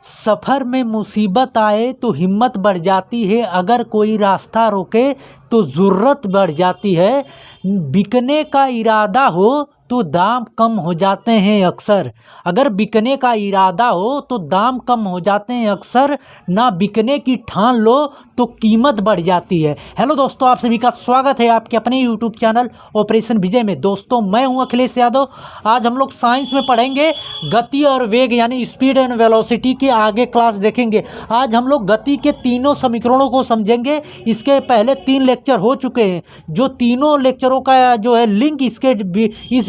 सफ़र में मुसीबत आए तो हिम्मत बढ़ जाती है, अगर कोई रास्ता रोके तो ज़रूरत बढ़ जाती है। बिकने का इरादा हो तो दाम कम हो जाते हैं अक्सर। अगर बिकने का इरादा हो तो दाम कम हो जाते हैं अक्सर, ना बिकने की ठान लो तो कीमत बढ़ जाती है। हेलो दोस्तों, आप सभी का स्वागत है आपके अपने यूट्यूब चैनल ऑपरेशन विजय में। दोस्तों, मैं हूं अखिलेश यादव। आज हम लोग साइंस में पढ़ेंगे गति और वेग, यानी स्पीड एंड वेलोसिटी की आगे क्लास देखेंगे। आज हम लोग गति के तीनों समीकरणों को समझेंगे। इसके पहले 3 लेक्चर हो चुके हैं, जो तीनों लेक्चरों का जो है लिंक इस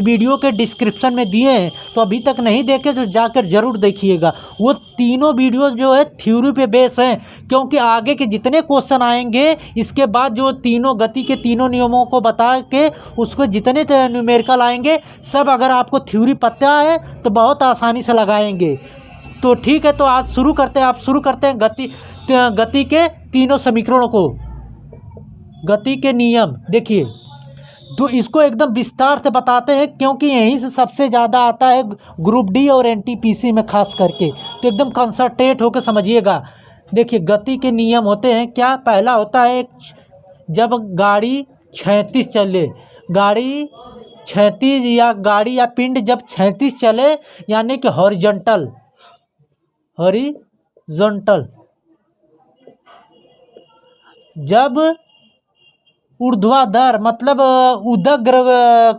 वीडियो के डिस्क्रिप्शन में दिए हैं। तो अभी तक नहीं देखे तो जाकर जरूर देखिएगा। वो तीनों वीडियो जो है थ्योरी पे बेस हैं, क्योंकि आगे के जितने क्वेश्चन आएंगे इसके बाद जो तीनों गति के तीनों नियमों को बता के उसको जितने न्यूमेरिकल आएंगे सब अगर आपको थ्योरी पता है तो बहुत आसानी से लगाएंगे। तो ठीक है, तो आज शुरू करते हैं। आप शुरू करते हैं गति के तीनों समीकरणों को। गति के नियम देखिए, तो इसको एकदम विस्तार से बताते हैं, क्योंकि यहीं से सबसे ज़्यादा आता है ग्रुप डी और एनटीपीसी में खास करके। तो एकदम कंसंट्रेट होकर समझिएगा। देखिए, गति के नियम होते हैं क्या। पहला होता है जब गाड़ी 36 चले, गाड़ी 36 या गाड़ी या पिंड जब 36 चले, यानी कि हॉरिजॉन्टल जब ऊर्ध्वाधर मतलब उदग्र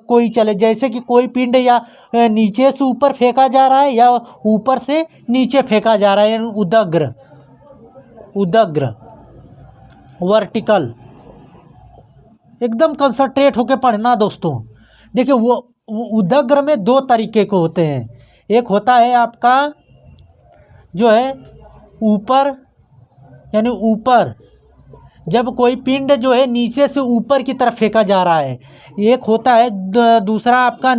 कोई चले, जैसे कि कोई पिंड या नीचे से ऊपर फेंका जा रहा है या ऊपर से नीचे फेंका जा रहा है, यानी उदग्र वर्टिकल। एकदम कंसंट्रेट होकर पढ़ना दोस्तों। देखिए, वो उदग्र में 2 तरीके के होते हैं। एक होता है आपका जो है ऊपर, यानी ऊपर जब कोई पिंड जो है नीचे से ऊपर की तरफ फेंका जा रहा है। एक होता है दूसरा आपका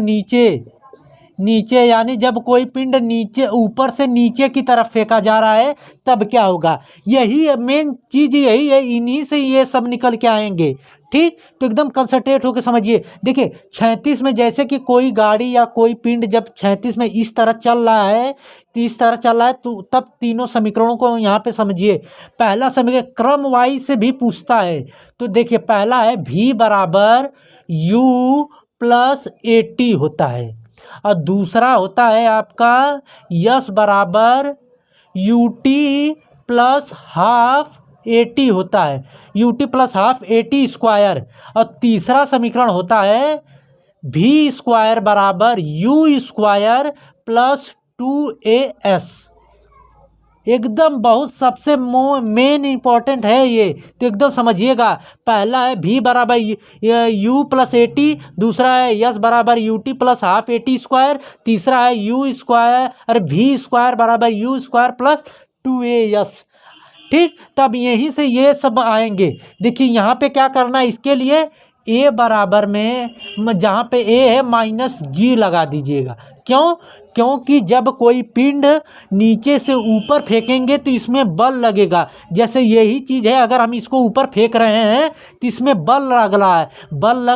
नीचे, यानी जब कोई पिंड नीचे ऊपर से नीचे की तरफ फेंका जा रहा है तब क्या होगा। यही मेन चीज़ यही है, इन्हीं से ये सब निकल के आएंगे। ठीक, तो एकदम कंसंट्रेट होकर समझिए। देखिए, 36 में जैसे कि कोई गाड़ी या कोई पिंड जब 36 में इस तरह चल रहा है, तो तब तीनों समीकरणों को यहाँ पे समझिए। पहला समीकरण क्रम वाइज से भी पूछता है। तो देखिए, पहला है v बराबर u प्लस AT होता है, और दूसरा होता है आपका यस बराबर UT प्लस हाफ AT होता है, UT plus half AT square. और तीसरा समीकरण होता है V स्क्वायर बराबर U स्क्वायर प्लस 2AS। एकदम बहुत सबसे मेन इंपॉर्टेंट है ये, तो एकदम समझिएगा। पहला है v बराबर u प्लस AT, दूसरा है यस बराबर UT plus half AT square, तीसरा है u स्क्वायर v स्क्वायर बराबर u स्क्वायर प्लस 2AS। ठीक, तब यहीं से ये सब आएंगे। देखिए, यहाँ पे क्या करना है, इसके लिए a बराबर में जहाँ पे a है माइनस g लगा दीजिएगा। क्यों? क्योंकि जब कोई पिंड नीचे से ऊपर फेंकेंगे तो इसमें बल लगेगा। जैसे यही चीज़ है, अगर हम इसको ऊपर फेंक रहे हैं तो इसमें बल लग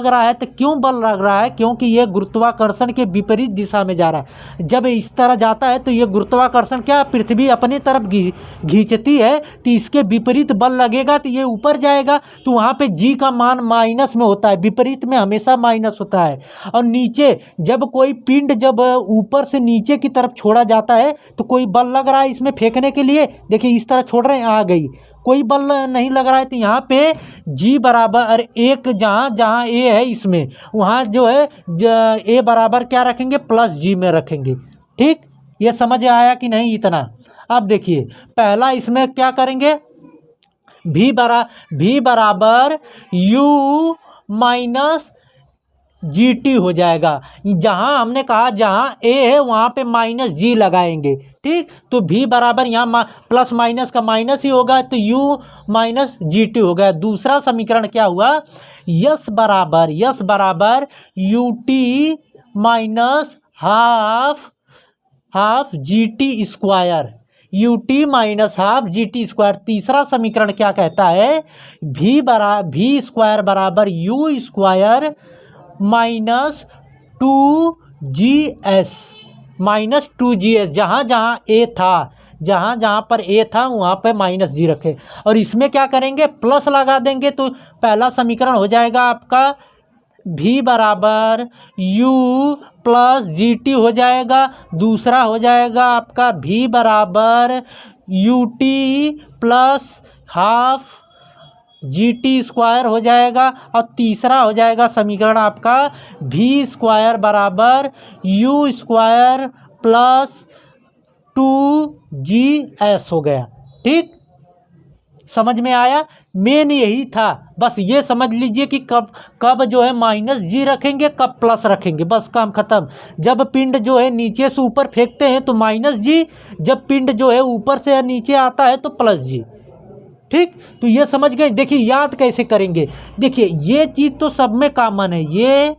रहा है। तो क्यों बल लग रहा है? क्योंकि ये गुरुत्वाकर्षण के विपरीत दिशा में जा रहा है। जब इस तरह जाता है तो ये गुरुत्वाकर्षण क्या पृथ्वी अपनी तरफ खींचती है, तो इसके विपरीत बल लगेगा तो ये ऊपर जाएगा। तो वहाँ पे जी का मान माइनस में होता है, विपरीत में हमेशा माइनस होता है। और नीचे जब कोई पिंड जब ऊपर से नीचे की तरफ छोड़ा जाता है तो कोई बल लग रहा है इसमें फेंकने के लिए। देखिए, इस तरह छोड़ रहे हैं, आ गई, कोई बल नहीं लग रहा है। तो यहाँ पे g बराबर एक, जहाँ a है इसमें, वहाँ जो है a बराबर क्या रखेंगे, प्लस g में रखेंगे। ठीक, ये समझ आया कि नहीं इतना? अब देखिए, पहला इसमें क्या करेंगे, v बराबर u माइनस GT हो जाएगा। जहाँ हमने कहा जहाँ a है वहाँ पे माइनस g लगाएंगे। ठीक, तो v बराबर यहाँ प्लस माइनस का माइनस ही होगा, तो u माइनस GT हो गया। दूसरा समीकरण क्या हुआ, यस बराबर UT minus half GT square, UT minus half GT square. तीसरा समीकरण क्या कहता है, v स्क्वायर बराबर u स्क्वायर माइनस 2GS, जहाँ जहाँ ए था जहाँ जहाँ पर ए था वहाँ पे माइनस जी रखे, और इसमें क्या करेंगे, प्लस लगा देंगे। तो पहला समीकरण हो जाएगा आपका v बराबर u प्लस जी टी हो जाएगा। दूसरा हो जाएगा आपका v बराबर U T plus half G T square हो जाएगा। और तीसरा हो जाएगा समीकरण आपका v स्क्वायर बराबर यू स्क्वायर प्लस 2GS हो गया। ठीक, समझ में आया। मेन यही था, बस ये समझ लीजिए कि कब कब जो है माइनस जी रखेंगे, कब प्लस रखेंगे, बस काम खत्म। जब पिंड जो है नीचे से ऊपर फेंकते हैं तो माइनस जी, जब पिंड जो है ऊपर से नीचे आता है तो प्लस जी। ठीक, तो ये समझ गए। देखिए याद कैसे करेंगे, देखिए ये चीज़ तो सब में कॉमन है, ये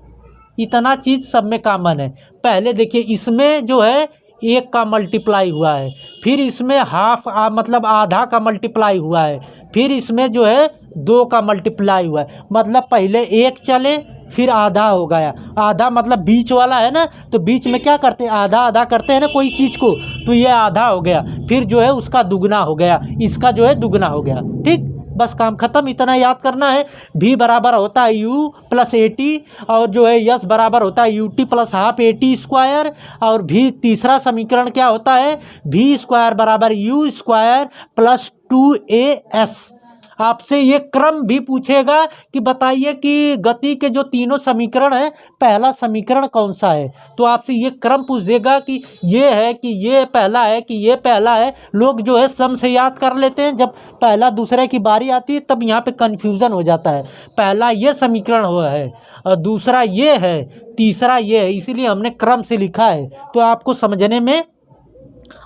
इतना चीज़ सब में कॉमन है। पहले देखिए इसमें जो है 1 का मल्टीप्लाई हुआ है, फिर इसमें हाफ मतलब आधा का मल्टीप्लाई हुआ है, फिर इसमें जो है 2 का मल्टीप्लाई हुआ है। मतलब पहले 1 चले फिर आधा हो गया, आधा मतलब बीच वाला है ना, तो बीच में क्या करते हैं, आधा आधा करते हैं ना कोई चीज़ को, तो ये आधा हो गया, फिर जो है उसका दुगना हो गया, इसका जो है दुगना हो गया। ठीक, बस काम खत्म। इतना याद करना है। v बराबर होता है u प्लस ए टी, और जो है यस बराबर होता है U T plus half A T square. और v तीसरा समीकरण क्या होता है, v स्क्वायर बराबर यू स्क्वायर प्लस 2as। आपसे ये क्रम भी पूछेगा कि बताइए कि गति के जो तीनों समीकरण हैं पहला समीकरण कौन सा है, तो आपसे ये क्रम पूछ देगा कि ये है कि ये पहला है कि ये पहला है। लोग जो है सम से याद कर लेते हैं, जब पहला दूसरे की बारी आती है तब यहाँ पे कन्फ्यूज़न हो जाता है। पहला ये समीकरण हुआ है और दूसरा ये है, तीसरा ये है, इसीलिए हमने क्रम से लिखा है, तो आपको समझने में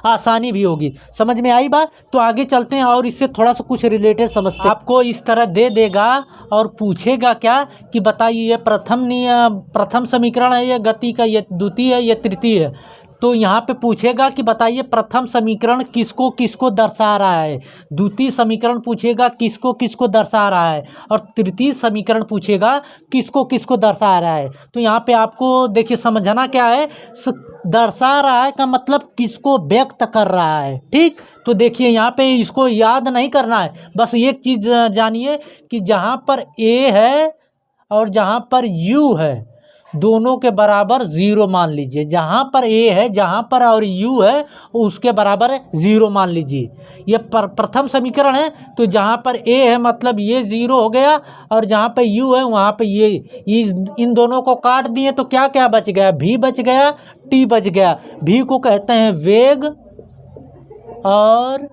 आसानी भी होगी। समझ में आई बात। तो आगे चलते हैं और इससे थोड़ा सा कुछ रिलेटेड समझते हैं। आपको इस तरह दे देगा और पूछेगा क्या कि बताइए ये प्रथम समीकरण है, ये गति का, ये द्वितीय है, ये तृतीय है। तो यहाँ पे पूछेगा कि बताइए प्रथम समीकरण किसको किसको दर्शा रहा है, द्वितीय समीकरण पूछेगा किसको किसको दर्शा रहा है, और तृतीय समीकरण पूछेगा किसको किसको दर्शा रहा है। तो यहाँ पे आपको देखिए समझना क्या है, दर्शा रहा है का मतलब किसको व्यक्त कर रहा है। ठीक, तो देखिए यहाँ पे इसको याद नहीं करना है, बस एक चीज़ जानिए कि जहाँ पर ए है और जहाँ पर यू है दोनों के बराबर 0 मान लीजिए। जहाँ पर ए है, जहाँ पर और यू है उसके बराबर 0 मान लीजिए। ये प्रथम समीकरण है, तो जहाँ पर ए है मतलब ये 0 हो गया, और जहाँ पर यू है वहाँ पे ये इन दोनों को काट दिए तो क्या क्या बच गया, भी बच गया, टी बच गया। भी को कहते हैं वेग और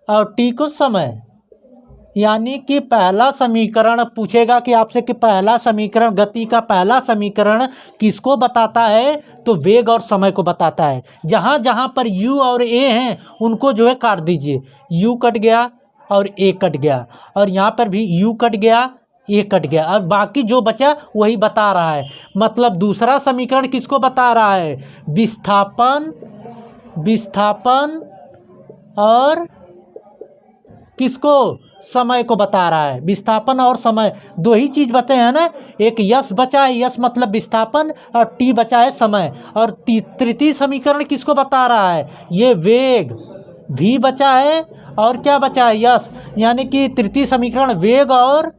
टी को समय। यानी कि पहला समीकरण पूछेगा कि आपसे कि पहला समीकरण, गति का पहला समीकरण किसको बताता है, तो वेग और समय को बताता है। जहाँ जहाँ पर u और a हैं उनको जो है काट दीजिए, u कट गया और a कट गया, और यहाँ पर भी u कट गया, a कट गया, और बाकी जो बचा वही बता रहा है। मतलब दूसरा समीकरण किसको बता रहा है, विस्थापन और किसको, समय को बता रहा है। विस्थापन और समय दो ही चीज़ बचे हैं ना, एक यश बचा है, यश मतलब विस्थापन, और टी बचा है समय। और तृतीय समीकरण किसको बता रहा है, ये वेग, भी बचा है और क्या बचा है, यश। यानी कि तृतीय समीकरण वेग और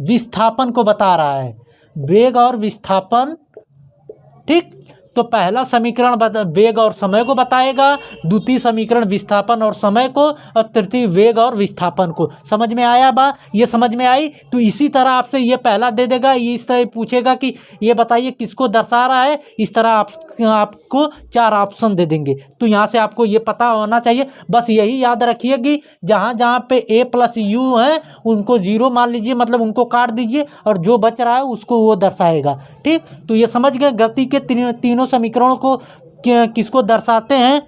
विस्थापन को बता रहा है, वेग और विस्थापन। ठीक, तो पहला समीकरण वेग और समय को बताएगा, द्वितीय समीकरण विस्थापन और समय को, और तृतीय वेग और विस्थापन को। समझ में आया बा, ये समझ में आई। तो इसी तरह आपसे ये पहला दे देगा, ये इस तरह पूछेगा कि ये बताइए किसको दर्शा रहा है, इस तरह आपको 4 ऑप्शन दे देंगे। तो यहाँ से आपको ये पता होना चाहिए। बस यही याद रखिए कि जहाँ जहाँ पे a प्लस यू है उनको 0 मान लीजिए, मतलब उनको काट दीजिए, और जो बच रहा है उसको वो दर्शाएगा। ठीक, तो ये समझ गए गति के तीनों समीकरणों को किसको दर्शाते हैं,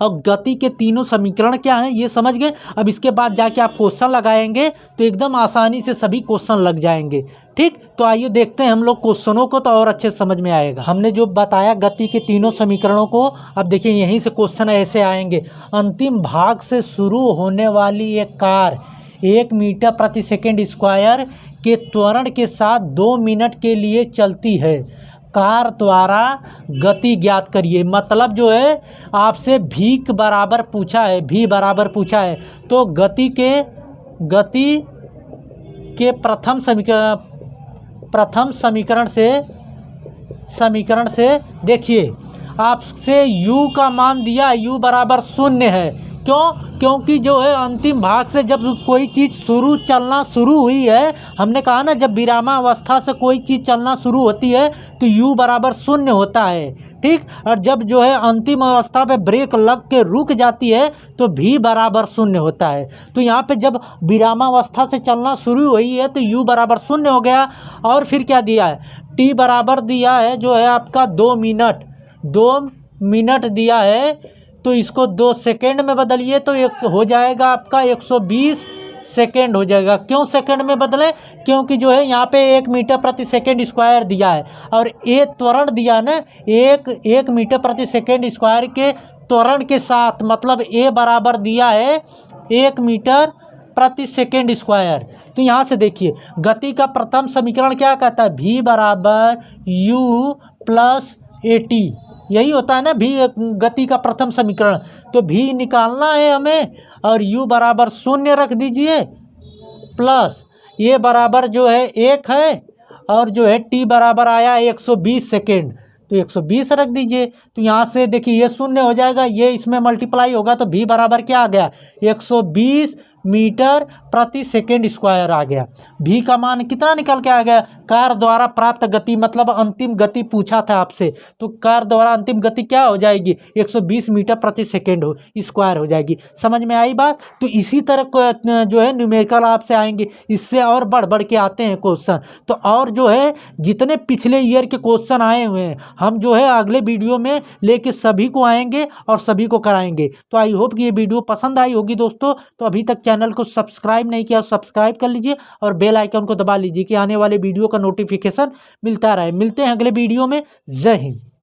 और गति के तीनों समीकरण क्या हैं ये समझ गए। अब इसके बाद जाके आप क्वेश्चन लगाएंगे तो एकदम आसानी से सभी क्वेश्चन लग जाएंगे। ठीक, तो आइए देखते हैं हम लोग क्वेश्चनों को, तो और अच्छे समझ में आएगा। हमने जो बताया गति के तीनों समीकरणों को, अब देखिए यहीं से क्वेश्चन ऐसे आएंगे। अंतिम भाग से शुरू होने वाली एक कार 1 मीटर प्रति सेकेंड स्क्वायर के त्वरण के साथ 2 मिनट के लिए चलती है। कार द्वारा गति ज्ञात करिए। मतलब जो है आपसे v बराबर पूछा है, v बराबर पूछा है, तो गति के प्रथम समीकरण से देखिए आपसे u का मान दिया, u बराबर 0 है। क्योंकि जो है अंतिम भाग से जब कोई चीज़ चलना शुरू हुई है, हमने कहा ना जब विरामावस्था से कोई चीज़ चलना शुरू होती है तो u बराबर 0 होता है, ठीक। और जब जो है अंतिम अवस्था पे ब्रेक लग के रुक जाती है तो v बराबर 0 होता है। तो यहाँ पे जब विरामावस्था से चलना शुरू हुई है तो u बराबर 0 हो गया। और फिर क्या दिया है, t बराबर दिया है जो है आपका 2 मिनट दिया है, तो इसको 2 सेकेंड में बदलिए तो एक हो जाएगा आपका 120 सेकेंड हो जाएगा। क्यों सेकेंड में बदले, क्योंकि जो है यहाँ पे 1 मीटर प्रति सेकेंड स्क्वायर दिया है और ये त्वरण दिया ना, 1 मीटर प्रति सेकेंड स्क्वायर के त्वरण के साथ, मतलब ए बराबर दिया है 1 मीटर प्रति सेकेंड स्क्वायर। तो यहाँ से देखिए गति का प्रथम समीकरण क्या कहता है, v बराबर u प्लस at, यही होता है ना v गति का प्रथम समीकरण। तो v निकालना है हमें और u बराबर 0 रख दीजिए, प्लस ये बराबर जो है 1 है और जो है t बराबर आया 120 सेकेंड, तो 120 रख दीजिए। तो यहाँ से देखिए ये 0 हो जाएगा, ये इसमें मल्टीप्लाई होगा तो v बराबर क्या आ गया, 120 मीटर प्रति सेकेंड स्क्वायर आ गया। v का मान कितना निकल के आ गया, कार द्वारा प्राप्त गति, मतलब अंतिम गति पूछा था आपसे, तो कार द्वारा अंतिम गति क्या हो जाएगी, 120 मीटर प्रति सेकेंड स्क्वायर हो जाएगी। समझ में आई बात। तो इसी तरह जो है न्यूमेरिकल आपसे आएंगे, इससे और बढ़ के आते हैं क्वेश्चन। तो और जो है जितने पिछले ईयर के क्वेश्चन आए हुए हैं हम जो है अगले वीडियो में लेके सभी को आएंगे और सभी को कराएंगे। तो आई होप कि ये वीडियो पसंद आई होगी दोस्तों। तो अभी तक चैनल को सब्सक्राइब नहीं किया, सब्सक्राइब कर लीजिए और बेल आइकन को दबा लीजिए कि आने वाले वीडियो का नोटिफिकेशन मिलता रहे। मिलते हैं अगले वीडियो में। जय हिंद।